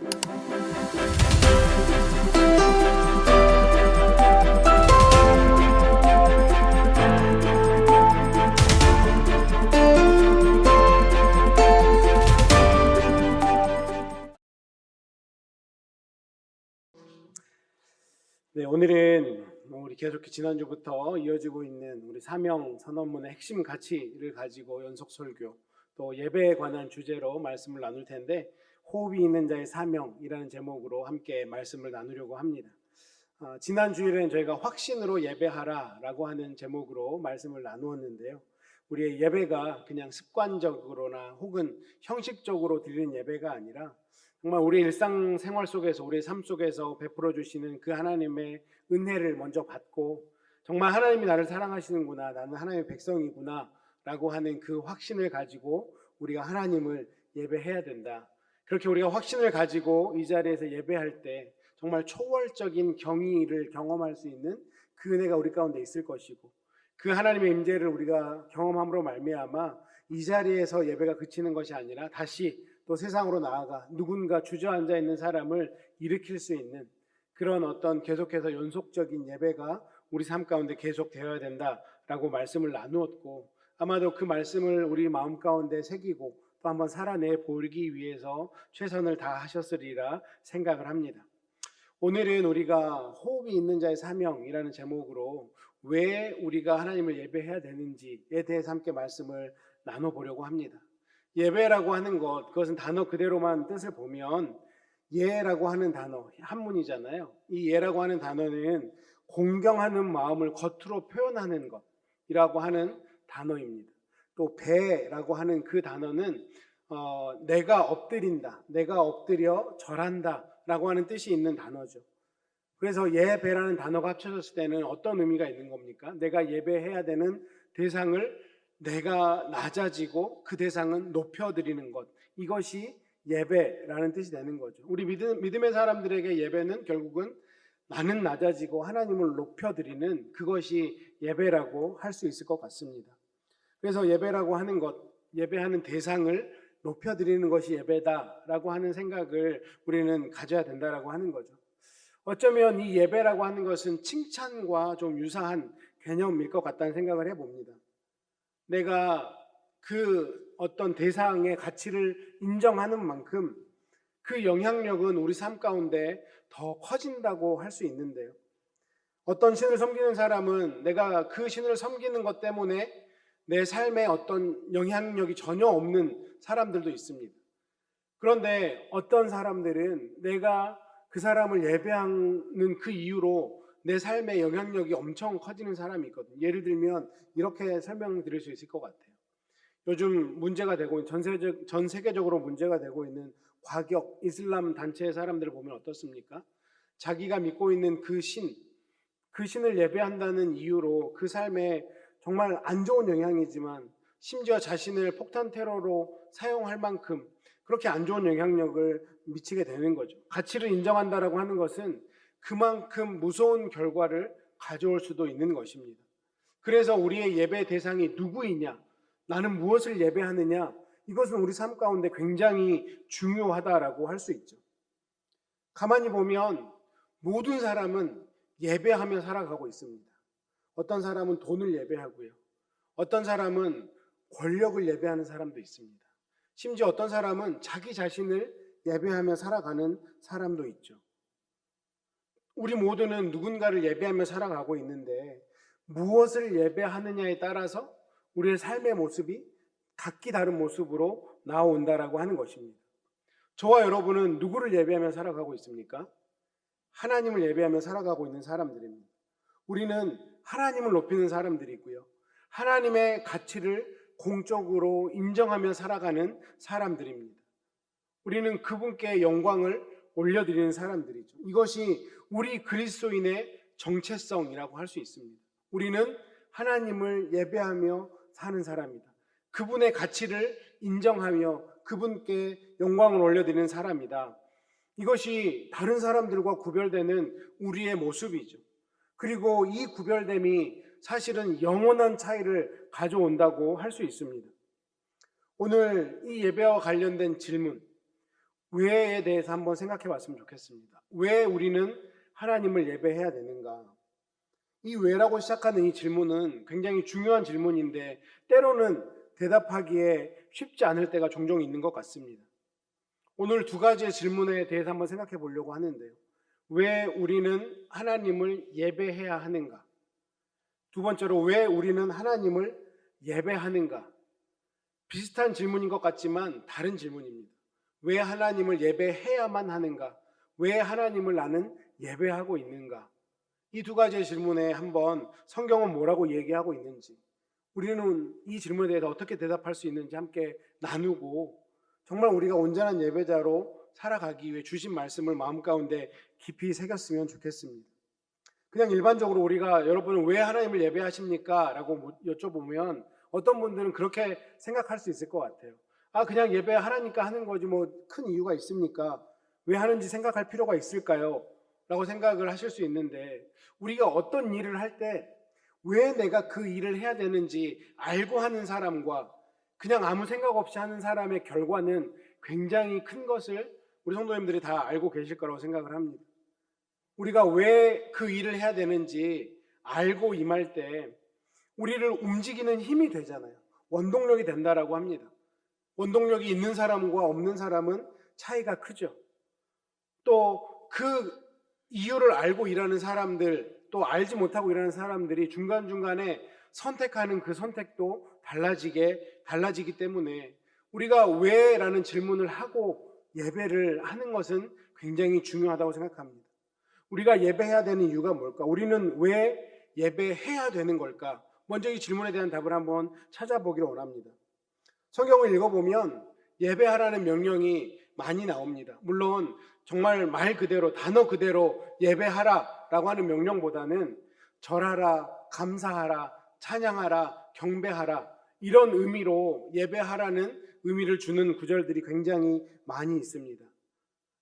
네, 오늘은 우리 계속 지난주부터 이어지고 있는 우리 사명 선언문의 핵심 가치를 가지고 연속 설교 또 예배에 관한 주제로 말씀을 나눌 텐데, 호흡이 있는 자의 사명이라는 제목으로 함께 말씀을 나누려고 합니다. 지난 주일에는 저희가 확신으로 예배하라라고 하는 제목으로 말씀을 나누었는데요. 우리의 예배가 그냥 습관적으로나 혹은 형식적으로 드리는 예배가 아니라 정말 우리 일상생활 속에서, 우리의 삶 속에서 베풀어 주시는 그 하나님의 은혜를 먼저 받고, 정말 하나님이 나를 사랑하시는구나, 나는 하나님의 백성이구나 라고 하는 그 확신을 가지고 우리가 하나님을 예배해야 된다. 그렇게 우리가 확신을 가지고 이 자리에서 예배할 때 정말 초월적인 경의를 경험할 수 있는 그 은혜가 우리 가운데 있을 것이고, 그 하나님의 임재를 우리가 경험함으로 말미암아 이 자리에서 예배가 그치는 것이 아니라 다시 또 세상으로 나아가 누군가 주저앉아 있는 사람을 일으킬 수 있는 그런 어떤 계속해서 연속적인 예배가 우리 삶 가운데 계속되어야 된다라고 말씀을 나누었고, 아마도 그 말씀을 우리 마음 가운데 새기고 또 한번 살아내 보이기 위해서 최선을 다하셨으리라 생각을 합니다. 오늘은 우리가 호흡이 있는 자의 사명이라는 제목으로 왜 우리가 하나님을 예배해야 되는지에 대해서 함께 말씀을 나눠보려고 합니다. 예배라고 하는 것, 그것은 단어 그대로만 뜻을 보면 예라고 하는 단어, 한문이잖아요. 이 예라고 하는 단어는 공경하는 마음을 겉으로 표현하는 것이라고 하는 단어입니다. 또 배라고 하는 그 단어는 내가 엎드린다, 내가 엎드려 절한다 라고 하는 뜻이 있는 단어죠. 그래서 예배라는 단어가 합쳐졌을 때는 어떤 의미가 있는 겁니까? 내가 예배해야 되는 대상을 내가 낮아지고 그 대상은 높여드리는 것, 이것이 예배라는 뜻이 되는 거죠. 우리 믿음의 사람들에게 예배는 결국은 나는 낮아지고 하나님을 높여드리는 그것이 예배라고 할 수 있을 것 같습니다. 그래서 예배라고 하는 것, 예배하는 대상을 높여드리는 것이 예배다라고 하는 생각을 우리는 가져야 된다라고 하는 거죠. 어쩌면 이 예배라고 하는 것은 칭찬과 좀 유사한 개념일 것 같다는 생각을 해봅니다. 내가 그 어떤 대상의 가치를 인정하는 만큼 그 영향력은 우리 삶 가운데 더 커진다고 할 수 있는데요. 어떤 신을 섬기는 사람은 내가 그 신을 섬기는 것 때문에 내 삶에 어떤 영향력이 전혀 없는 사람들도 있습니다. 그런데 어떤 사람들은 내가 그 사람을 예배하는 그 이유로 내 삶의 영향력이 엄청 커지는 사람이 있거든요. 예를 들면 이렇게 설명드릴 수 있을 것 같아요. 요즘 문제가 되고 있는 전 세계적으로 문제가 되고 있는 과격 이슬람 단체의 사람들을 보면 어떻습니까? 자기가 믿고 있는 그 신을 예배한다는 이유로 그 삶에 정말 안 좋은 영향이지만 심지어 자신을 폭탄 테러로 사용할 만큼 그렇게 안 좋은 영향력을 미치게 되는 거죠. 가치를 인정한다라고 하는 것은 그만큼 무서운 결과를 가져올 수도 있는 것입니다. 그래서 우리의 예배 대상이 누구이냐, 나는 무엇을 예배하느냐, 이것은 우리 삶 가운데 굉장히 중요하다라고 할 수 있죠. 가만히 보면 모든 사람은 예배하며 살아가고 있습니다. 어떤 사람은 돈을 예배하고요, 어떤 사람은 권력을 예배하는 사람도 있습니다. 심지어 어떤 사람은 자기 자신을 예배하며 살아가는 사람도 있죠. 우리 모두는 누군가를 예배하며 살아가고 있는데 무엇을 예배하느냐에 따라서 우리의 삶의 모습이 각기 다른 모습으로 나온다라고 하는 것입니다. 저와 여러분은 누구를 예배하며 살아가고 있습니까? 하나님을 예배하며 살아가고 있는 사람들입니다. 우리는 하나님을 높이는 사람들이고요, 하나님의 가치를 공적으로 인정하며 살아가는 사람들입니다. 우리는 그분께 영광을 올려드리는 사람들이죠. 이것이 우리 그리스도인의 정체성이라고 할 수 있습니다. 우리는 하나님을 예배하며 사는 사람이다. 그분의 가치를 인정하며 그분께 영광을 올려드리는 사람이다. 이것이 다른 사람들과 구별되는 우리의 모습이죠. 그리고 이 구별됨이 사실은 영원한 차이를 가져온다고 할 수 있습니다. 오늘 이 예배와 관련된 질문, 왜에 대해서 한번 생각해 봤으면 좋겠습니다. 왜 우리는 하나님을 예배해야 되는가? 이 왜라고 시작하는 이 질문은 굉장히 중요한 질문인데 때로는 대답하기에 쉽지 않을 때가 종종 있는 것 같습니다. 오늘 두 가지의 질문에 대해서 한번 생각해 보려고 하는데요. 왜 우리는 하나님을 예배해야 하는가? 두 번째로 왜 우리는 하나님을 예배하는가? 비슷한 질문인 것 같지만 다른 질문입니다. 왜 하나님을 예배해야만 하는가? 왜 하나님을 나는 예배하고 있는가? 이 두 가지의 질문에 한번 성경은 뭐라고 얘기하고 있는지, 우리는 이 질문에 대해서 어떻게 대답할 수 있는지 함께 나누고, 정말 우리가 온전한 예배자로 살아가기 위해 주신 말씀을 마음 가운데 깊이 새겼으면 좋겠습니다. 그냥 일반적으로 우리가 여러분은 왜 하나님을 예배하십니까? 라고 여쭤보면 어떤 분들은 그렇게 생각할 수 있을 것 같아요. 아, 그냥 예배하라니까 하는 거지 뭐 큰 이유가 있습니까? 왜 하는지 생각할 필요가 있을까요? 라고 생각을 하실 수 있는데, 우리가 어떤 일을 할 때 왜 내가 그 일을 해야 되는지 알고 하는 사람과 그냥 아무 생각 없이 하는 사람의 결과는 굉장히 큰 것을 우리 성도님들이 다 알고 계실 거라고 생각을 합니다. 우리가 왜 그 일을 해야 되는지 알고 임할 때 우리를 움직이는 힘이 되잖아요. 원동력이 된다라고 합니다. 원동력이 있는 사람과 없는 사람은 차이가 크죠. 또 그 이유를 알고 일하는 사람들, 또 알지 못하고 일하는 사람들이 중간중간에 선택하는 그 선택도 달라지기 때문에 우리가 왜라는 질문을 하고 예배를 하는 것은 굉장히 중요하다고 생각합니다. 우리가 예배해야 되는 이유가 뭘까? 우리는 왜 예배해야 되는 걸까? 먼저 이 질문에 대한 답을 한번 찾아보기를 원합니다. 성경을 읽어보면 예배하라는 명령이 많이 나옵니다. 물론 정말 말 그대로 단어 그대로 예배하라라고 하는 명령보다는 절하라, 감사하라, 찬양하라, 경배하라 이런 의미로 예배하라는 의미를 주는 구절들이 굉장히 많이 있습니다.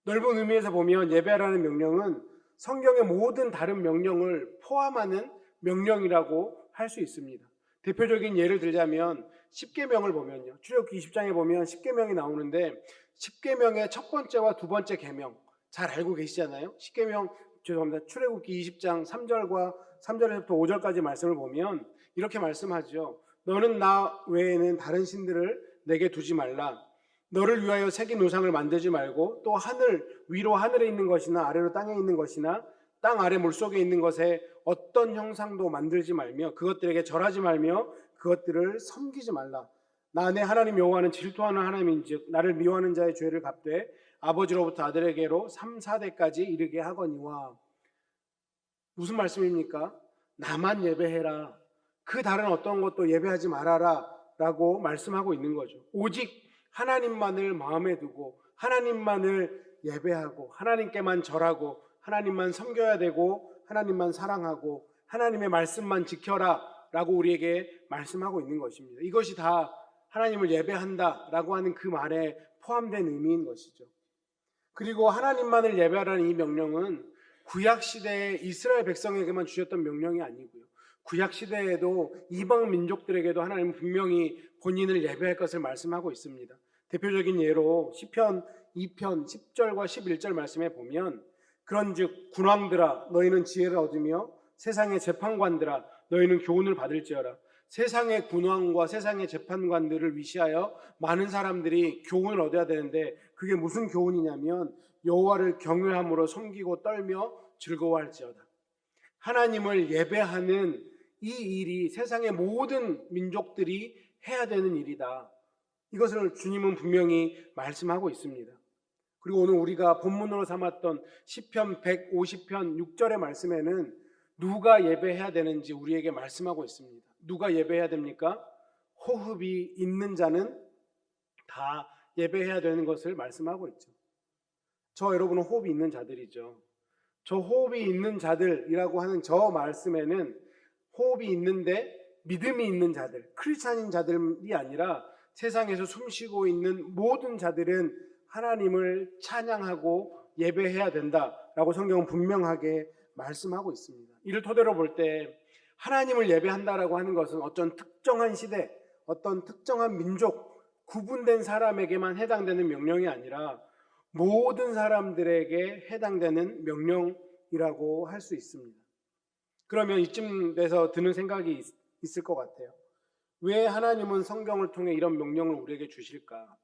넓은 의미에서 보면 예배하라는 명령은 성경의 모든 다른 명령을 포함하는 명령이라고 할 수 있습니다. 대표적인 예를 들자면 십계명을 보면요. 출애굽기 20장에 보면 십계명이 나오는데 십계명의 첫 번째와 두 번째 계명 잘 알고 계시잖아요. 출애굽기 20장 3절에서부터 5절까지 말씀을 보면 이렇게 말씀하죠. 너는 나 외에는 다른 신들을 내게 두지 말라. 너를 위하여 새긴 우상을 만들지 말고 또 하늘 위로 하늘에 있는 것이나 아래로 땅에 있는 것이나 땅 아래 물속에 있는 것에 어떤 형상도 만들지 말며 그것들에게 절하지 말며 그것들을 섬기지 말라. 나 내 하나님 여호와는 질투하는 하나님인즉 나를 미워하는 자의 죄를 갚되 아버지로부터 아들에게로 3, 4대까지 이르게 하거니와. 무슨 말씀입니까? 나만 예배해라. 그 다른 어떤 것도 예배하지 말아라 라고 말씀하고 있는 거죠. 오직 하나님만을 마음에 두고 하나님만을 예배하고 하나님께만 절하고 하나님만 섬겨야 되고 하나님만 사랑하고 하나님의 말씀만 지켜라 라고 우리에게 말씀하고 있는 것입니다. 이것이 다 하나님을 예배한다 라고 하는 그 말에 포함된 의미인 것이죠. 그리고 하나님만을 예배하라는 이 명령은 구약시대의 이스라엘 백성에게만 주셨던 명령이 아니고요. 구약시대에도 이방 민족들에게도 하나님은 분명히 본인을 예배할 것을 말씀하고 있습니다. 대표적인 예로 시편 2편 10절과 11절 말씀에 보면 그런즉 군왕들아 너희는 지혜를 얻으며 세상의 재판관들아 너희는 교훈을 받을지어라. 세상의 군왕과 세상의 재판관들을 위시하여 많은 사람들이 교훈을 얻어야 되는데 그게 무슨 교훈이냐면 여호와를 경외함으로 섬기고 떨며 즐거워할지어다. 하나님을 예배하는 이 일이 세상의 모든 민족들이 해야 되는 일이다. 이것을 주님은 분명히 말씀하고 있습니다. 그리고 오늘 우리가 본문으로 삼았던 시편 150편 6절의 말씀에는 누가 예배해야 되는지 우리에게 말씀하고 있습니다. 누가 예배해야 됩니까? 호흡이 있는 자는 다 예배해야 되는 것을 말씀하고 있죠. 저 여러분은 호흡이 있는 자들이죠. 저 호흡이 있는 자들이라고 하는 저 말씀에는 호흡이 있는데 믿음이 있는 자들, 크리스찬인 자들이 아니라 세상에서 숨쉬고 있는 모든 자들은 하나님을 찬양하고 예배해야 된다라고 성경은 분명하게 말씀하고 있습니다. 이를 토대로 볼 때 하나님을 예배한다라고 하는 것은 어떤 특정한 시대, 어떤 특정한 민족, 구분된 사람에게만 해당되는 명령이 아니라 모든 사람들에게 해당되는 명령이라고 할 수 있습니다. 그러면 이쯤 돼서 드는 생각이 있을 것 같아요. 왜 하나님은 성경을 통해 이런 명령을 우리에게 주실까?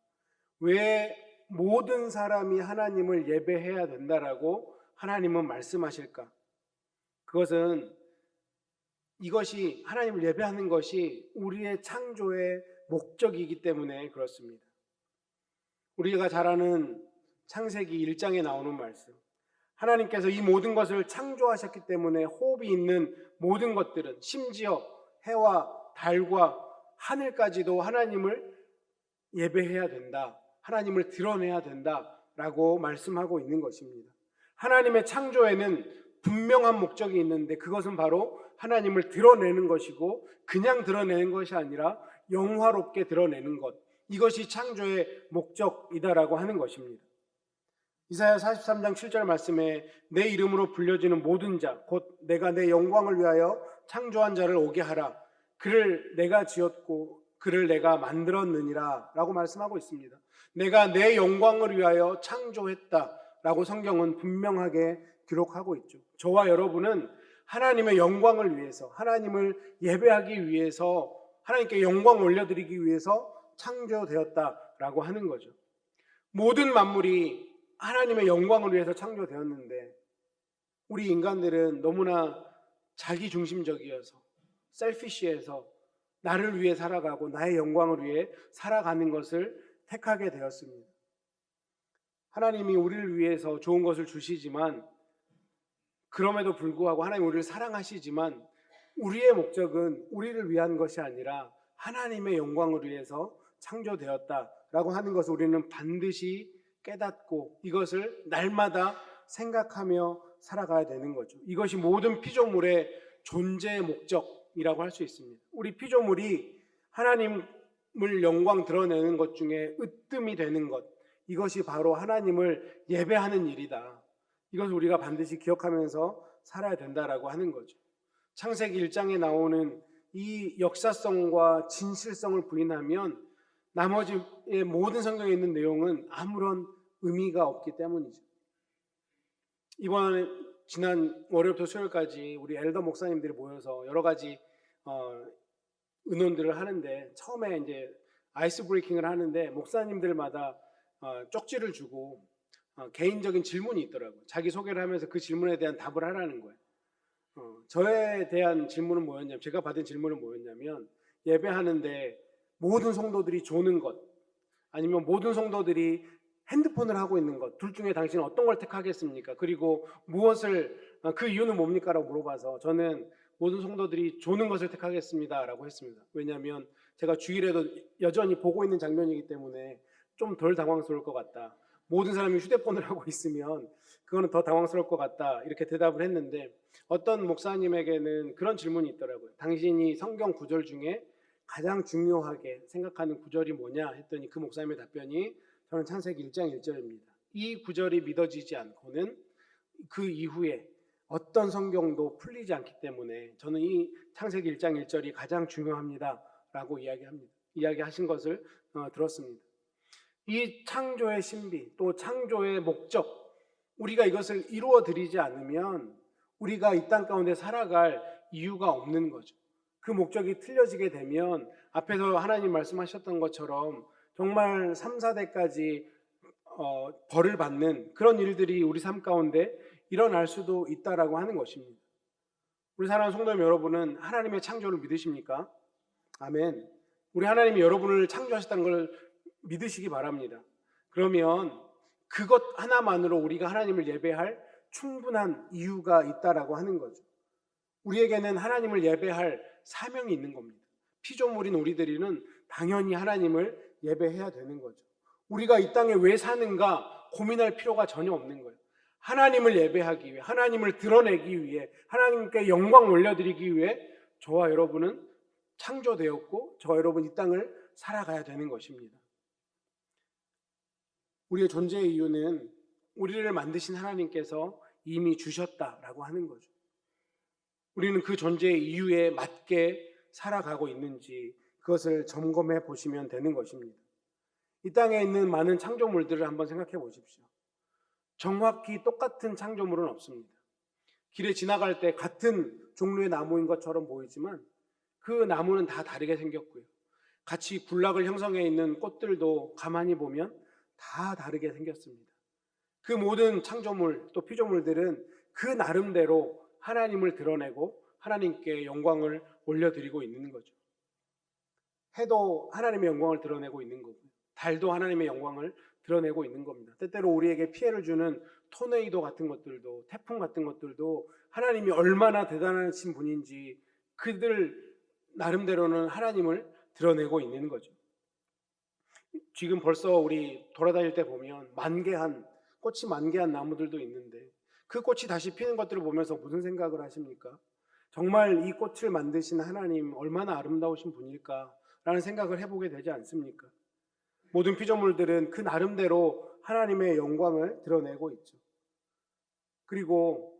왜 모든 사람이 하나님을 예배해야 된다라고 하나님은 말씀하실까? 그것은 이것이 하나님을 예배하는 것이 우리의 창조의 목적이기 때문에 그렇습니다. 우리가 잘 아는 창세기 1장에 나오는 말씀. 하나님께서 이 모든 것을 창조하셨기 때문에 호흡이 있는 모든 것들은 심지어 해와 달과 하늘까지도 하나님을 예배해야 된다. 하나님을 드러내야 된다라고 말씀하고 있는 것입니다. 하나님의 창조에는 분명한 목적이 있는데 그것은 바로 하나님을 드러내는 것이고 그냥 드러내는 것이 아니라 영화롭게 드러내는 것. 이것이 창조의 목적이다라고 하는 것입니다. 이사야 43장 7절 말씀에 내 이름으로 불려지는 모든 자 곧 내가 내 영광을 위하여 창조한 자를 오게 하라. 그를 내가 지었고 그를 내가 만들었느니라 라고 말씀하고 있습니다. 내가 내 영광을 위하여 창조했다 라고 성경은 분명하게 기록하고 있죠. 저와 여러분은 하나님의 영광을 위해서, 하나님을 예배하기 위해서, 하나님께 영광 올려드리기 위해서 창조되었다라고 하는 거죠. 모든 만물이 하나님의 영광을 위해서 창조되었는데 우리 인간들은 너무나 자기중심적이어서 셀피시해서 나를 위해 살아가고 나의 영광을 위해 살아가는 것을 택하게 되었습니다. 하나님이 우리를 위해서 좋은 것을 주시지만 그럼에도 불구하고 하나님 우리를 사랑하시지만 우리의 목적은 우리를 위한 것이 아니라 하나님의 영광을 위해서 창조되었다라고 하는 것을 우리는 반드시 깨닫고 이것을 날마다 생각하며 살아가야 되는 거죠. 이것이 모든 피조물의 존재의 목적이라고 할 수 있습니다. 우리 피조물이 하나님을 영광 드러내는 것 중에 으뜸이 되는 것, 이것이 바로 하나님을 예배하는 일이다. 이것을 우리가 반드시 기억하면서 살아야 된다라고 하는 거죠. 창세기 1장에 나오는 이 역사성과 진실성을 부인하면 나머지의 모든 성경에 있는 내용은 아무런 의미가 없기 때문이죠. 이번에 지난 월요일부터 수요일까지 우리 엘더 목사님들이 모여서 여러 가지 의논들을 하는데 처음에 이제 아이스 브레이킹을 하는데 목사님들마다 쪽지를 주고 개인적인 질문이 있더라고요. 자기 소개를 하면서 그 질문에 대한 답을 하라는 거예요. 저에 대한 질문은 뭐였냐면 제가 받은 질문은 뭐였냐면 예배하는데 모든 성도들이 조는 것 아니면 모든 성도들이 핸드폰을 하고 있는 것 둘 중에 당신은 어떤 걸 택하겠습니까? 그리고 무엇을 그 이유는 뭡니까? 라고 물어봐서 저는 모든 성도들이 조는 것을 택하겠습니다 라고 했습니다. 왜냐하면 제가 주일에도 여전히 보고 있는 장면이기 때문에 좀 덜 당황스러울 것 같다. 모든 사람이 휴대폰을 하고 있으면 그거는 더 당황스러울 것 같다 이렇게 대답을 했는데 어떤 목사님에게는 그런 질문이 있더라고요. 당신이 성경 구절 중에 가장 중요하게 생각하는 구절이 뭐냐 했더니 그 목사님의 답변이 저는 창세기 1장 1절입니다. 이 구절이 믿어지지 않고는 그 이후에 어떤 성경도 풀리지 않기 때문에 저는 이 창세기 1장 1절이 가장 중요합니다 라고 이야기하신 것을 들었습니다. 이 창조의 신비 또 창조의 목적 우리가 이것을 이루어 드리지 않으면 우리가 이 땅 가운데 살아갈 이유가 없는 거죠. 그 목적이 틀려지게 되면 앞에서 하나님 말씀하셨던 것처럼 정말 3, 4대까지 벌을 받는 그런 일들이 우리 삶 가운데 일어날 수도 있다라고 하는 것입니다. 우리 사랑하는 성도님 여러분은 하나님의 창조를 믿으십니까? 아멘. 우리 하나님이 여러분을 창조하셨다는 걸 믿으시기 바랍니다. 그러면 그것 하나만으로 우리가 하나님을 예배할 충분한 이유가 있다라고 하는 거죠. 우리에게는 하나님을 예배할 사명이 있는 겁니다. 피조물인 우리들이는 당연히 하나님을 예배해야 되는 거죠. 우리가 이 땅에 왜 사는가 고민할 필요가 전혀 없는 거예요. 하나님을 예배하기 위해, 하나님을 드러내기 위해, 하나님께 영광 올려드리기 위해 저와 여러분은 창조되었고 저와 여러분 이 땅을 살아가야 되는 것입니다. 우리의 존재의 이유는 우리를 만드신 하나님께서 이미 주셨다라고 하는 거죠. 우리는 그 존재의 이유에 맞게 살아가고 있는지 그것을 점검해 보시면 되는 것입니다. 이 땅에 있는 많은 창조물들을 한번 생각해 보십시오. 정확히 똑같은 창조물은 없습니다. 길에 지나갈 때 같은 종류의 나무인 것처럼 보이지만 그 나무는 다 다르게 생겼고요. 같이 군락을 형성해 있는 꽃들도 가만히 보면 다 다르게 생겼습니다. 그 모든 창조물 또 피조물들은 그 나름대로 하나님을 드러내고 하나님께 영광을 올려드리고 있는 거죠. 해도 하나님의 영광을 드러내고 있는 거고요. 달도 하나님의 영광을 드러내고 있는 겁니다. 때때로 우리에게 피해를 주는 토네이도 같은 것들도, 태풍 같은 것들도 하나님이 얼마나 대단하신 분인지 그들 나름대로는 하나님을 드러내고 있는 거죠. 지금 벌써 우리 돌아다닐 때 보면 꽃이 만개한 나무들도 있는데 그 꽃이 다시 피는 것들을 보면서 무슨 생각을 하십니까? 정말 이 꽃을 만드신 하나님 얼마나 아름다우신 분일까 라는 생각을 해보게 되지 않습니까? 모든 피조물들은 그 나름대로 하나님의 영광을 드러내고 있죠. 그리고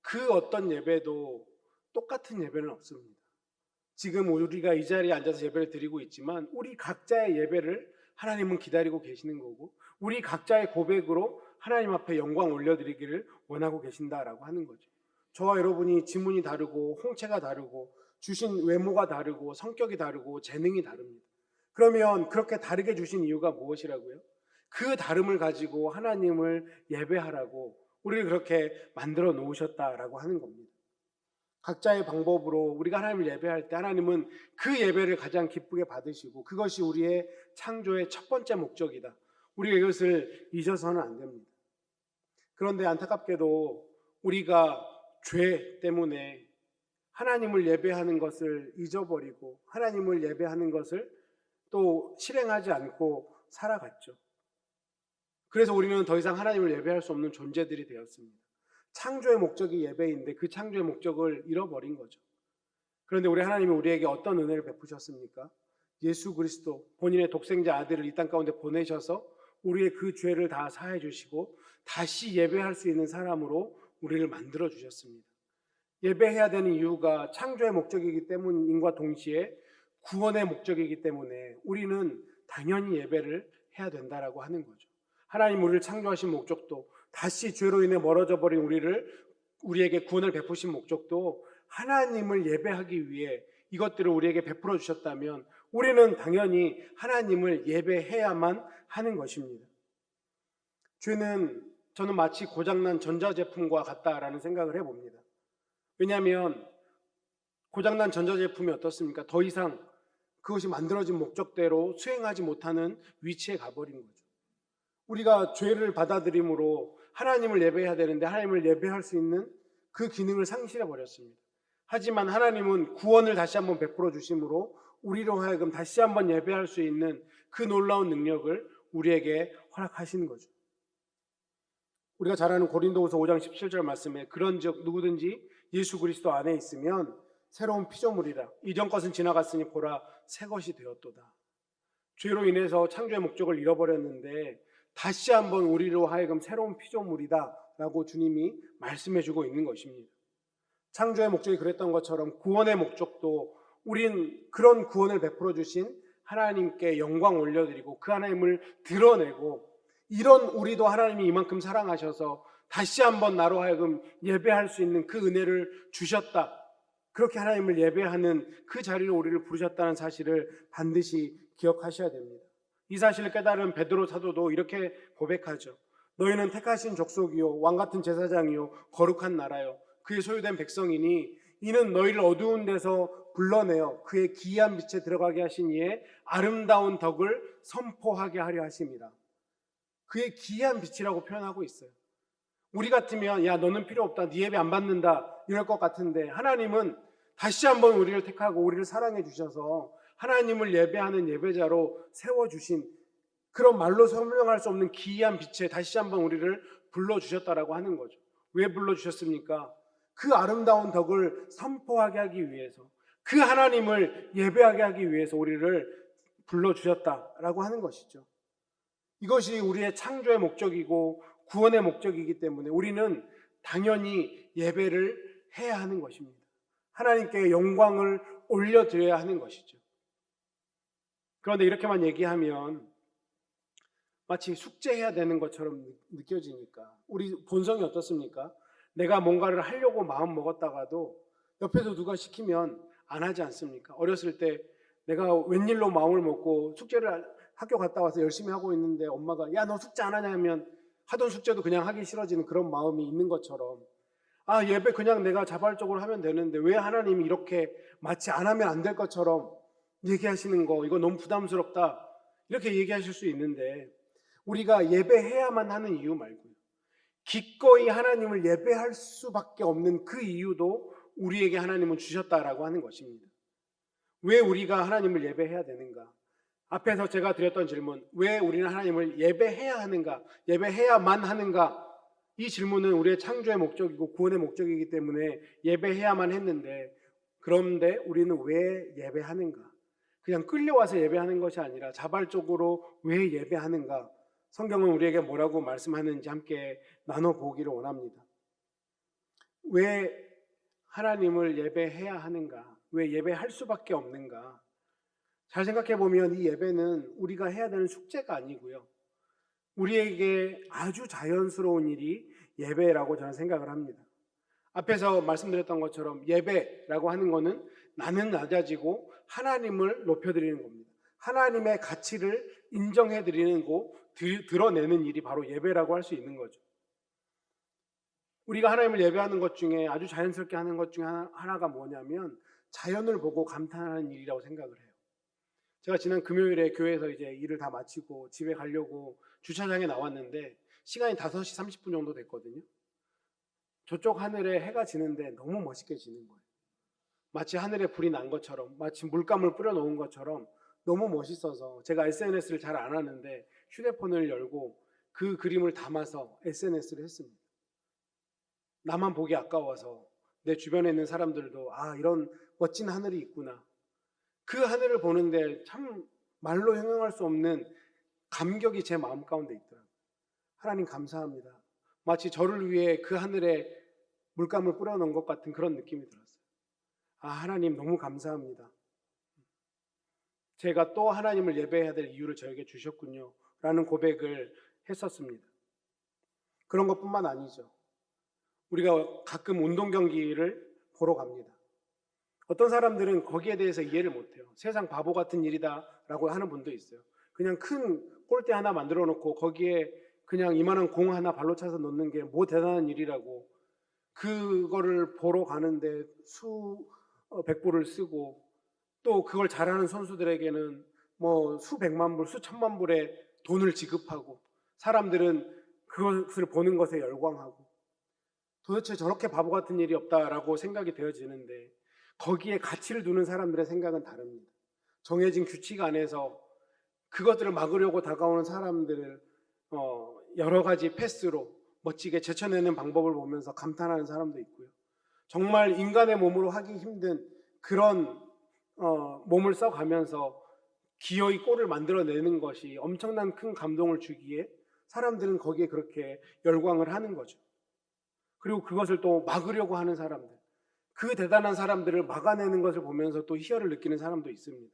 그 어떤 예배도 똑같은 예배는 없습니다. 지금 우리가 이 자리에 앉아서 예배를 드리고 있지만 우리 각자의 예배를 하나님은 기다리고 계시는 거고 우리 각자의 고백으로 하나님 앞에 영광 올려드리기를 원하고 계신다라고 하는 거죠. 저와 여러분이 지문이 다르고 홍채가 다르고 주신 외모가 다르고 성격이 다르고 재능이 다릅니다. 그러면 그렇게 다르게 주신 이유가 무엇이라고요? 그 다름을 가지고 하나님을 예배하라고 우리를 그렇게 만들어 놓으셨다라고 하는 겁니다. 각자의 방법으로 우리가 하나님을 예배할 때 하나님은 그 예배를 가장 기쁘게 받으시고 그것이 우리의 창조의 첫 번째 목적이다. 우리가 이것을 잊어서는 안 됩니다. 그런데 안타깝게도 우리가 죄 때문에 하나님을 예배하는 것을 잊어버리고 하나님을 예배하는 것을 또 실행하지 않고 살아갔죠. 그래서 우리는 더 이상 하나님을 예배할 수 없는 존재들이 되었습니다. 창조의 목적이 예배인데 그 창조의 목적을 잃어버린 거죠. 그런데 우리 하나님이 우리에게 어떤 은혜를 베푸셨습니까? 예수 그리스도 본인의 독생자 아들을 이 땅 가운데 보내셔서 우리의 그 죄를 다 사해 주시고 다시 예배할 수 있는 사람으로 우리를 만들어 주셨습니다. 예배해야 되는 이유가 창조의 목적이기 때문인과 동시에 구원의 목적이기 때문에 우리는 당연히 예배를 해야 된다라고 하는 거죠. 하나님 우리를 창조하신 목적도 다시 죄로 인해 멀어져 버린 우리에게 구원을 베푸신 목적도 하나님을 예배하기 위해 이것들을 우리에게 베풀어 주셨다면 우리는 당연히 하나님을 예배해야만 하는 것입니다. 죄는 저는 마치 고장난 전자제품과 같다라는 생각을 해봅니다. 왜냐하면 고장난 전자제품이 어떻습니까? 더 이상 그것이 만들어진 목적대로 수행하지 못하는 위치에 가버린 거죠. 우리가 죄를 받아들임으로 하나님을 예배해야 되는데 하나님을 예배할 수 있는 그 기능을 상실해 버렸습니다. 하지만 하나님은 구원을 다시 한번 베풀어 주심으로 우리로 하여금 다시 한번 예배할 수 있는 그 놀라운 능력을 우리에게 허락하시는 거죠. 우리가 잘 아는 고린도후서 5장 17절 말씀에 그런즉 누구든지 예수 그리스도 안에 있으면 새로운 피조물이라 이전 것은 지나갔으니 보라 새 것이 되었도다. 죄로 인해서 창조의 목적을 잃어버렸는데 다시 한번 우리로 하여금 새로운 피조물이다 라고 주님이 말씀해주고 있는 것입니다. 창조의 목적이 그랬던 것처럼 구원의 목적도 우린 그런 구원을 베풀어 주신 하나님께 영광 올려드리고 그 하나님을 드러내고 이런 우리도 하나님이 이만큼 사랑하셔서 다시 한번 나로 하여금 예배할 수 있는 그 은혜를 주셨다. 그렇게 하나님을 예배하는 그 자리로 우리를 부르셨다는 사실을 반드시 기억하셔야 됩니다. 이 사실을 깨달은 베드로 사도도 이렇게 고백하죠. 너희는 택하신 족속이요 왕같은 제사장이요 거룩한 나라요 그의 소유된 백성이니 이는 너희를 어두운 데서 불러내어 그의 기이한 빛에 들어가게 하신 이의 아름다운 덕을 선포하게 하려 하심이라. 그의 기이한 빛이라고 표현하고 있어요. 우리 같으면 야 너는 필요 없다 네 예배 안 받는다 이럴 것 같은데 하나님은 다시 한번 우리를 택하고 우리를 사랑해 주셔서 하나님을 예배하는 예배자로 세워주신 그런 말로 설명할 수 없는 기이한 빛에 다시 한번 우리를 불러주셨다라고 하는 거죠. 왜 불러주셨습니까? 그 아름다운 덕을 선포하게 하기 위해서 그 하나님을 예배하게 하기 위해서 우리를 불러주셨다라고 하는 것이죠. 이것이 우리의 창조의 목적이고 구원의 목적이기 때문에 우리는 당연히 예배를 해야 하는 것입니다. 하나님께 영광을 올려드려야 하는 것이죠. 그런데 이렇게만 얘기하면 마치 숙제해야 되는 것처럼 느껴지니까. 우리 본성이 어떻습니까? 내가 뭔가를 하려고 마음 먹었다가도 옆에서 누가 시키면 안 하지 않습니까? 어렸을 때 내가 웬일로 마음을 먹고 숙제를 학교 갔다 와서 열심히 하고 있는데 엄마가 야, 너 숙제 안 하냐면 하던 숙제도 그냥 하기 싫어지는 그런 마음이 있는 것처럼, 아, 예배 그냥 내가 자발적으로 하면 되는데 왜 하나님이 이렇게 마치 안 하면 안 될 것처럼 얘기하시는 거, 이거 너무 부담스럽다, 이렇게 얘기하실 수 있는데, 우리가 예배해야만 하는 이유 말고요, 기꺼이 하나님을 예배할 수밖에 없는 그 이유도 우리에게 하나님은 주셨다라고 하는 것입니다. 왜 우리가 하나님을 예배해야 되는가? 앞에서 제가 드렸던 질문, 왜 우리는 하나님을 예배해야 하는가? 예배해야만 하는가? 이 질문은 우리의 창조의 목적이고 구원의 목적이기 때문에 예배해야만 했는데, 그런데 우리는 왜 예배하는가? 그냥 끌려와서 예배하는 것이 아니라 자발적으로 왜 예배하는가? 성경은 우리에게 뭐라고 말씀하는지 함께 나눠보기를 원합니다. 왜 하나님을 예배해야 하는가? 왜 예배할 수밖에 없는가? 잘 생각해 보면 이 예배는 우리가 해야 되는 숙제가 아니고요, 우리에게 아주 자연스러운 일이 예배라고 저는 생각을 합니다. 앞에서 말씀드렸던 것처럼 예배라고 하는 것은 나는 낮아지고 하나님을 높여드리는 겁니다. 하나님의 가치를 인정해드리는 거, 드러내는 일이 바로 예배라고 할 수 있는 거죠. 우리가 하나님을 예배하는 것 중에 아주 자연스럽게 하는 것 중에 하나가 뭐냐면 자연을 보고 감탄하는 일이라고 생각을 해요. 제가 지난 금요일에 교회에서 이제 일을 다 마치고 집에 가려고 주차장에 나왔는데 시간이 5시 30분 정도 됐거든요. 저쪽 하늘에 해가 지는데 너무 멋있게 지는 거예요. 마치 하늘에 불이 난 것처럼, 마치 물감을 뿌려놓은 것처럼 너무 멋있어서 제가 SNS를 잘 안 하는데 휴대폰을 열고 그 그림을 담아서 SNS를 했습니다. 나만 보기 아까워서 내 주변에 있는 사람들도 아, 이런 멋진 하늘이 있구나. 그 하늘을 보는데 참 말로 형용할 수 없는 감격이 제 마음 가운데 있더라고요. 하나님 감사합니다. 마치 저를 위해 그 하늘에 물감을 뿌려놓은 것 같은 그런 느낌이 들었어요. 아, 하나님 너무 감사합니다. 제가 또 하나님을 예배해야 될 이유를 저에게 주셨군요 라는 고백을 했었습니다. 그런 것뿐만 아니죠. 우리가 가끔 운동 경기를 보러 갑니다. 어떤 사람들은 거기에 대해서 이해를 못해요. 세상 바보 같은 일이다 라고 하는 분도 있어요. 그냥 큰 골대 하나 만들어 놓고 거기에 그냥 이만한 공 하나 발로 차서 넣는 게 뭐 대단한 일이라고, 그거를 보러 가는데 수백불을 쓰고 또 그걸 잘하는 선수들에게는 뭐 수백만 불, 수천만 불의 돈을 지급하고 사람들은 그것을 보는 것에 열광하고, 도대체 저렇게 바보 같은 일이 없다라고 생각이 되어지는데 거기에 가치를 두는 사람들의 생각은 다릅니다. 정해진 규칙 안에서 그것들을 막으려고 다가오는 사람들을 여러 가지 패스로 멋지게 제쳐내는 방법을 보면서 감탄하는 사람도 있고요. 정말 인간의 몸으로 하기 힘든 그런 몸을 써가면서 기어이 골을 만들어내는 것이 엄청난 큰 감동을 주기에 사람들은 거기에 그렇게 열광을 하는 거죠. 그리고 그것을 또 막으려고 하는 사람들, 그 대단한 사람들을 막아내는 것을 보면서 또 희열을 느끼는 사람도 있습니다.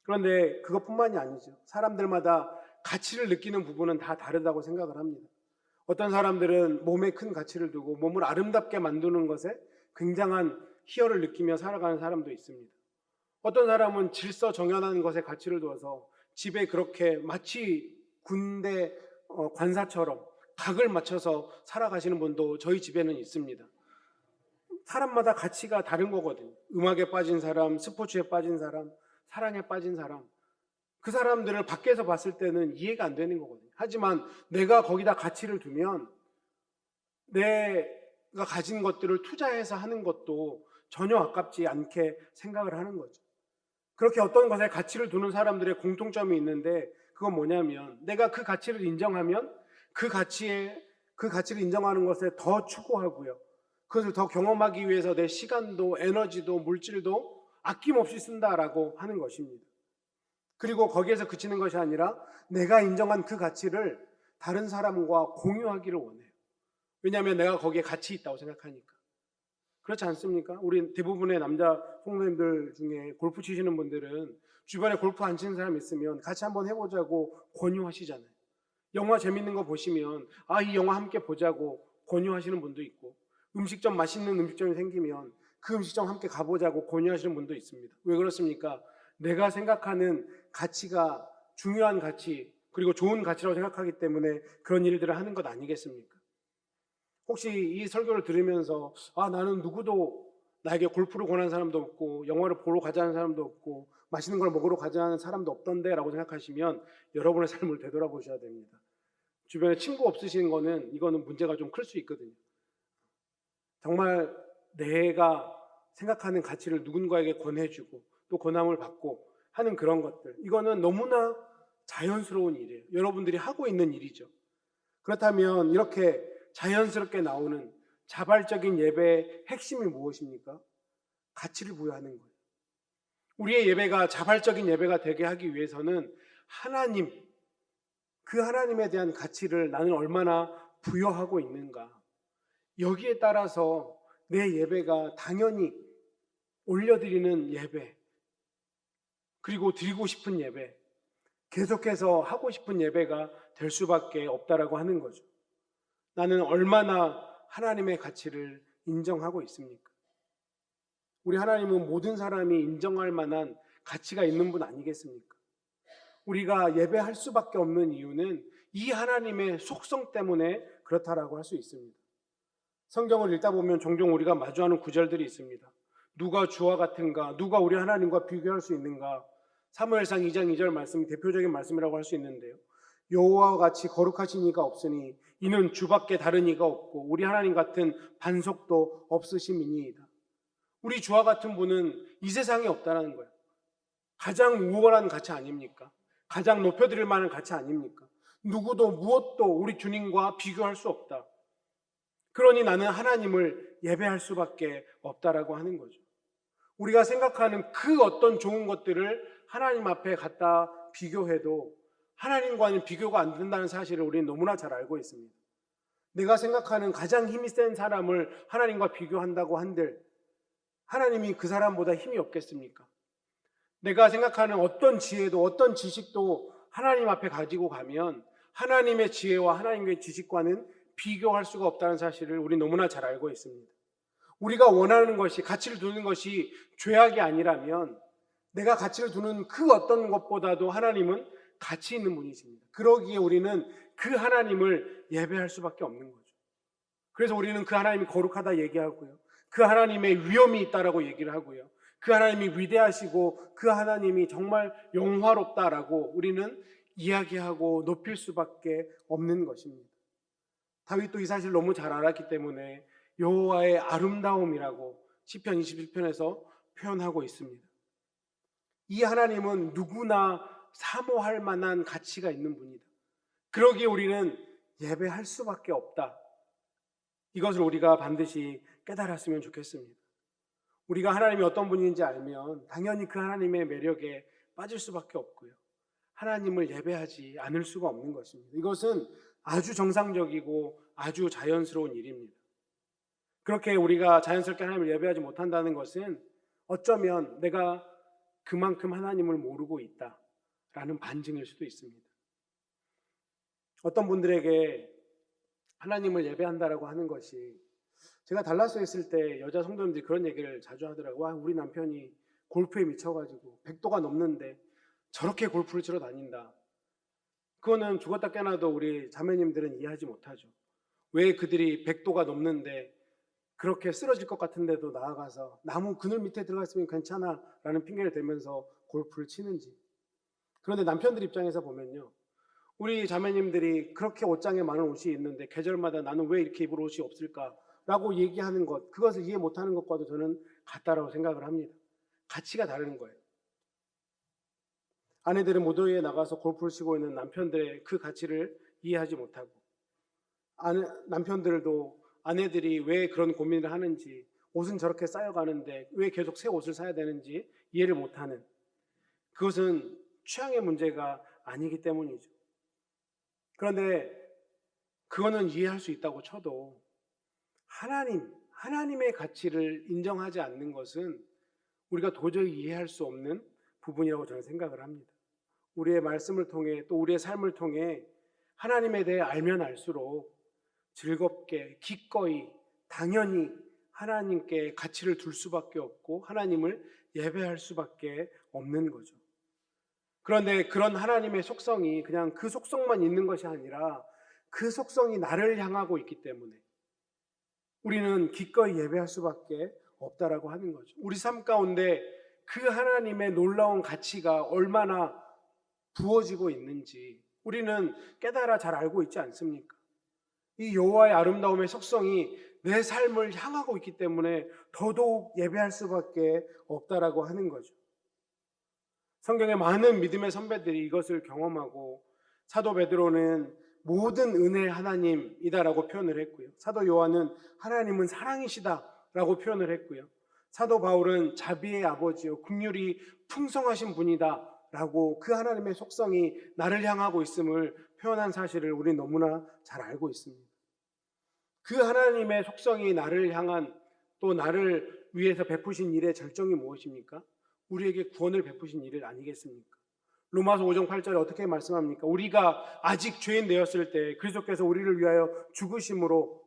그런데 그것뿐만이 아니죠. 사람들마다 가치를 느끼는 부분은 다 다르다고 생각을 합니다. 어떤 사람들은 몸에 큰 가치를 두고 몸을 아름답게 만드는 것에 굉장한 희열을 느끼며 살아가는 사람도 있습니다. 어떤 사람은 질서정연한 것에 가치를 두어서 집에 그렇게 마치 군대 관사처럼 각을 맞춰서 살아가시는 분도 저희 집에는 있습니다. 사람마다 가치가 다른 거거든요. 음악에 빠진 사람, 스포츠에 빠진 사람, 사랑에 빠진 사람, 그 사람들을 밖에서 봤을 때는 이해가 안 되는 거거든요. 하지만 내가 거기다 가치를 두면 내가 가진 것들을 투자해서 하는 것도 전혀 아깝지 않게 생각을 하는 거죠. 그렇게 어떤 것에 가치를 두는 사람들의 공통점이 있는데, 그건 뭐냐면 내가 그 가치를 인정하면 그 가치를 인정하는 것에 더 추구하고요, 그것을 더 경험하기 위해서 내 시간도 에너지도 물질도 아낌없이 쓴다라고 하는 것입니다. 그리고 거기에서 그치는 것이 아니라 내가 인정한 그 가치를 다른 사람과 공유하기를 원해요. 왜냐하면 내가 거기에 가치 있다고 생각하니까. 그렇지 않습니까? 우리 대부분의 남자 성도님들 중에 골프 치시는 분들은 주변에 골프 안 치는 사람 있으면 같이 한번 해보자고 권유하시잖아요. 영화 재밌는 거 보시면 이 영화 함께 보자고 권유하시는 분도 있고, 음식점 맛있는 음식점이 생기면 그 음식점 함께 가보자고 권유하시는 분도 있습니다. 왜 그렇습니까? 내가 생각하는 가치가 중요한 가치, 그리고 좋은 가치라고 생각하기 때문에 그런 일들을 하는 것 아니겠습니까? 혹시 이 설교를 들으면서 나는 누구도 나에게 골프를 권하는 사람도 없고 영화를 보러 가자는 사람도 없고 맛있는 걸 먹으러 가자는 사람도 없던데 라고 생각하시면 여러분의 삶을 되돌아보셔야 됩니다. 주변에 친구 없으신 이거는 문제가 좀 클 수 있거든요. 정말 내가 생각하는 가치를 누군가에게 권해주고 또 권함을 받고 하는 그런 것들, 이거는 너무나 자연스러운 일이에요. 여러분들이 하고 있는 일이죠. 그렇다면 이렇게 자연스럽게 나오는 자발적인 예배의 핵심이 무엇입니까? 가치를 부여하는 거예요. 우리의 예배가 자발적인 예배가 되게 하기 위해서는 하나님, 그 하나님에 대한 가치를 나는 얼마나 부여하고 있는가, 여기에 따라서 내 예배가 당연히 올려드리는 예배, 그리고 드리고 싶은 예배, 계속해서 하고 싶은 예배가 될 수밖에 없다라고 하는 거죠. 나는 얼마나 하나님의 가치를 인정하고 있습니까? 우리 하나님은 모든 사람이 인정할 만한 가치가 있는 분 아니겠습니까? 우리가 예배할 수밖에 없는 이유는 이 하나님의 속성 때문에 그렇다라고 할 수 있습니다. 성경을 읽다 보면 종종 우리가 마주하는 구절들이 있습니다. 누가 주와 같은가? 누가 우리 하나님과 비교할 수 있는가? 사무엘상 2장 2절 말씀이 대표적인 말씀이라고 할 수 있는데요. 여호와와 같이 거룩하신 이가 없으니 이는 주밖에 다른 이가 없고 우리 하나님 같은 반석도 없으심이니이다. 우리 주와 같은 분은 이 세상에 없다라는 거예요. 가장 우월한 가치 아닙니까? 가장 높여드릴 만한 가치 아닙니까? 누구도 무엇도 우리 주님과 비교할 수 없다. 그러니 나는 하나님을 예배할 수밖에 없다라고 하는 거죠. 우리가 생각하는 그 어떤 좋은 것들을 하나님 앞에 갖다 비교해도 하나님과는 비교가 안 된다는 사실을 우리는 너무나 잘 알고 있습니다. 내가 생각하는 가장 힘이 센 사람을 하나님과 비교한다고 한들 하나님이 그 사람보다 힘이 없겠습니까? 내가 생각하는 어떤 지혜도 어떤 지식도 하나님 앞에 가지고 가면 하나님의 지혜와 하나님의 지식과는 비교할 수가 없다는 사실을 우리 너무나 잘 알고 있습니다. 우리가 원하는 것이, 가치를 두는 것이 죄악이 아니라면 내가 가치를 두는 그 어떤 것보다도 하나님은 가치 있는 분이십니다. 그러기에 우리는 그 하나님을 예배할 수밖에 없는 거죠. 그래서 우리는 그 하나님이 거룩하다 얘기하고요, 그 하나님의 위엄이 있다라고 얘기를 하고요, 그 하나님이 위대하시고 그 하나님이 정말 영화롭다라고 우리는 이야기하고 높일 수밖에 없는 것입니다. 다윗도 이 사실을 너무 잘 알았기 때문에 여호와의 아름다움이라고 시편 21편에서 표현하고 있습니다. 이 하나님은 누구나 사모할 만한 가치가 있는 분이다. 그러기에 우리는 예배할 수밖에 없다. 이것을 우리가 반드시 깨달았으면 좋겠습니다. 우리가 하나님이 어떤 분인지 알면 당연히 그 하나님의 매력에 빠질 수밖에 없고요, 하나님을 예배하지 않을 수가 없는 것입니다. 이것은 아주 정상적이고 아주 자연스러운 일입니다. 그렇게 우리가 자연스럽게 하나님을 예배하지 못한다는 것은 어쩌면 내가 그만큼 하나님을 모르고 있다라는 반증일 수도 있습니다. 어떤 분들에게 하나님을 예배한다라고 하는 것이, 제가 달라스에 있을 때 여자 성도님들이 그런 얘기를 자주 하더라고요. 우리 남편이 골프에 미쳐가지고 100도가 넘는데 저렇게 골프를 치러 다닌다. 그거는 죽었다 깨나도 우리 자매님들은 이해하지 못하죠. 왜 그들이 100도가 넘는데 그렇게 쓰러질 것 같은데도 나아가서 나무 그늘 밑에 들어가 있으면 괜찮아 라는 핑계를 대면서 골프를 치는지. 그런데 남편들 입장에서 보면요, 우리 자매님들이 그렇게 옷장에 많은 옷이 있는데 계절마다 나는 왜 이렇게 입을 옷이 없을까 라고 얘기하는 것, 그것을 이해 못하는 것과도 저는 같다라고 생각을 합니다. 가치가 다른 거예요. 아내들은 무더위에 나가서 골프를 치고 있는 남편들의 그 가치를 이해하지 못하고, 남편들도 아내들이 왜 그런 고민을 하는지, 옷은 저렇게 쌓여가는데 왜 계속 새 옷을 사야 되는지 이해를 못하는, 그것은 취향의 문제가 아니기 때문이죠. 그런데 그거는 이해할 수 있다고 쳐도 하나님의 가치를 인정하지 않는 것은 우리가 도저히 이해할 수 없는 부분이라고 저는 생각을 합니다. 우리의 말씀을 통해 또 우리의 삶을 통해 하나님에 대해 알면 알수록 즐겁게, 기꺼이, 당연히 하나님께 가치를 둘 수밖에 없고 하나님을 예배할 수밖에 없는 거죠. 그런데 그런 하나님의 속성이 그냥 그 속성만 있는 것이 아니라 그 속성이 나를 향하고 있기 때문에 우리는 기꺼이 예배할 수밖에 없다라고 하는 거죠. 우리 삶 가운데 그 하나님의 놀라운 가치가 얼마나 부어지고 있는지 우리는 깨달아 잘 알고 있지 않습니까? 이 여호와의 아름다움의 속성이 내 삶을 향하고 있기 때문에 더더욱 예배할 수밖에 없다라고 하는 거죠. 성경의 많은 믿음의 선배들이 이것을 경험하고 사도 베드로는 모든 은혜의 하나님이다라고 표현을 했고요. 사도 요한은 하나님은 사랑이시다라고 표현을 했고요. 사도 바울은 자비의 아버지요 긍휼이 풍성하신 분이다라고 그 하나님의 속성이 나를 향하고 있음을 표현한 사실을 우리는 너무나 잘 알고 있습니다. 그 하나님의 속성이 나를 향한 또 나를 위해서 베푸신 일의 절정이 무엇입니까? 우리에게 구원을 베푸신 일 아니겠습니까? 로마서 5장 8절에 어떻게 말씀합니까? 우리가 아직 죄인 되었을 때 그리스도께서 우리를 위하여 죽으심으로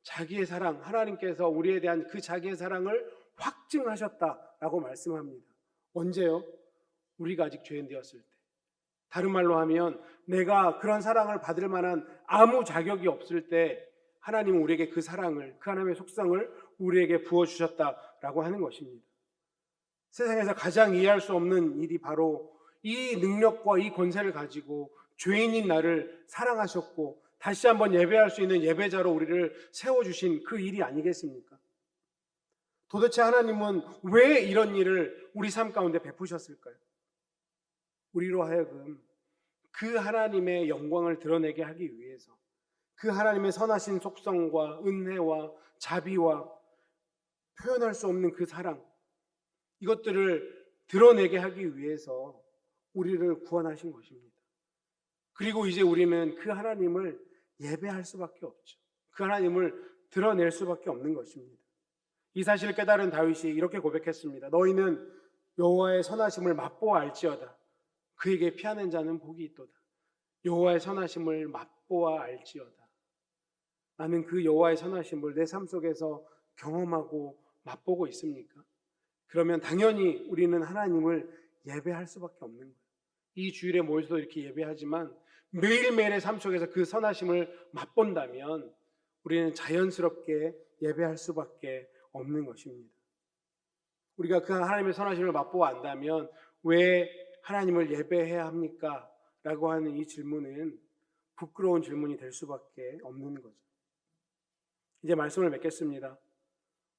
자기의 사랑, 하나님께서 우리에 대한 그 자기의 사랑을 확증하셨다라고 말씀합니다. 언제요? 우리가 아직 죄인 되었을 때. 다른 말로 하면 내가 그런 사랑을 받을 만한 아무 자격이 없을 때 하나님은 우리에게 그 사랑을, 그 하나님의 속성을 우리에게 부어주셨다라고 하는 것입니다. 세상에서 가장 이해할 수 없는 일이 바로 이 능력과 이 권세를 가지고 죄인인 나를 사랑하셨고 다시 한번 예배할 수 있는 예배자로 우리를 세워주신 그 일이 아니겠습니까? 도대체 하나님은 왜 이런 일을 우리 삶 가운데 베푸셨을까요? 우리로 하여금 그 하나님의 영광을 드러내게 하기 위해서 그 하나님의 선하신 속성과 은혜와 자비와 표현할 수 없는 그 사랑, 이것들을 드러내게 하기 위해서 우리를 구원하신 것입니다. 그리고 이제 우리는 그 하나님을 예배할 수밖에 없죠. 그 하나님을 드러낼 수밖에 없는 것입니다. 이 사실을 깨달은 다윗이 이렇게 고백했습니다. 너희는 여호와의 선하심을 맛보아 알지어다. 그에게 피하는 자는 복이 있도다. 여호와의 선하심을 맛보아 알지어다. 나는 그 여호와의 선하심을 내 삶 속에서 경험하고 맛보고 있습니까? 그러면 당연히 우리는 하나님을 예배할 수밖에 없는 거예요. 이 주일에 모여서 이렇게 예배하지만 매일매일의 삶 속에서 그 선하심을 맛본다면 우리는 자연스럽게 예배할 수밖에 없는 것입니다. 우리가 그 하나님의 선하심을 맛보아 안다면 왜 하나님을 예배해야 합니까? 라고 하는 이 질문은 부끄러운 질문이 될 수밖에 없는 거죠. 이제 말씀을 맺겠습니다.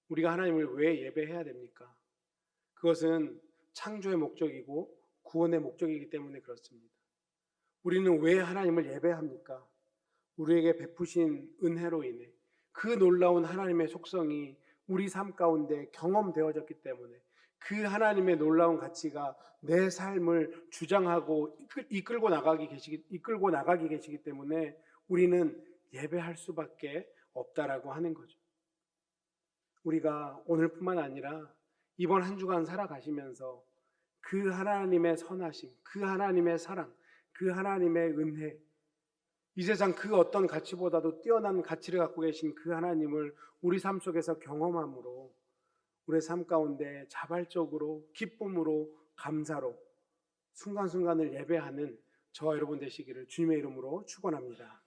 우리가 하나님을 왜 예배해야 됩니까? 그것은 창조의 목적이고 구원의 목적이기 때문에 그렇습니다. 우리는 왜 하나님을 예배합니까? 우리에게 베푸신 은혜로 인해 그 놀라운 하나님의 속성이 우리 삶 가운데 경험되어졌기 때문에 그 하나님의 놀라운 가치가 내 삶을 주장하고 이끌고 나가기 계시기 때문에 우리는 예배할 수밖에 없다라고 하는 거죠. 우리가 오늘뿐만 아니라 이번 한 주간 살아가시면서 그 하나님의 선하심, 그 하나님의 사랑, 그 하나님의 은혜, 이 세상 그 어떤 가치보다도 뛰어난 가치를 갖고 계신 그 하나님을 우리 삶 속에서 경험함으로 우리의 삶 가운데 자발적으로 기쁨으로 감사로 순간순간을 예배하는 저와 여러분 되시기를 주님의 이름으로 축원합니다.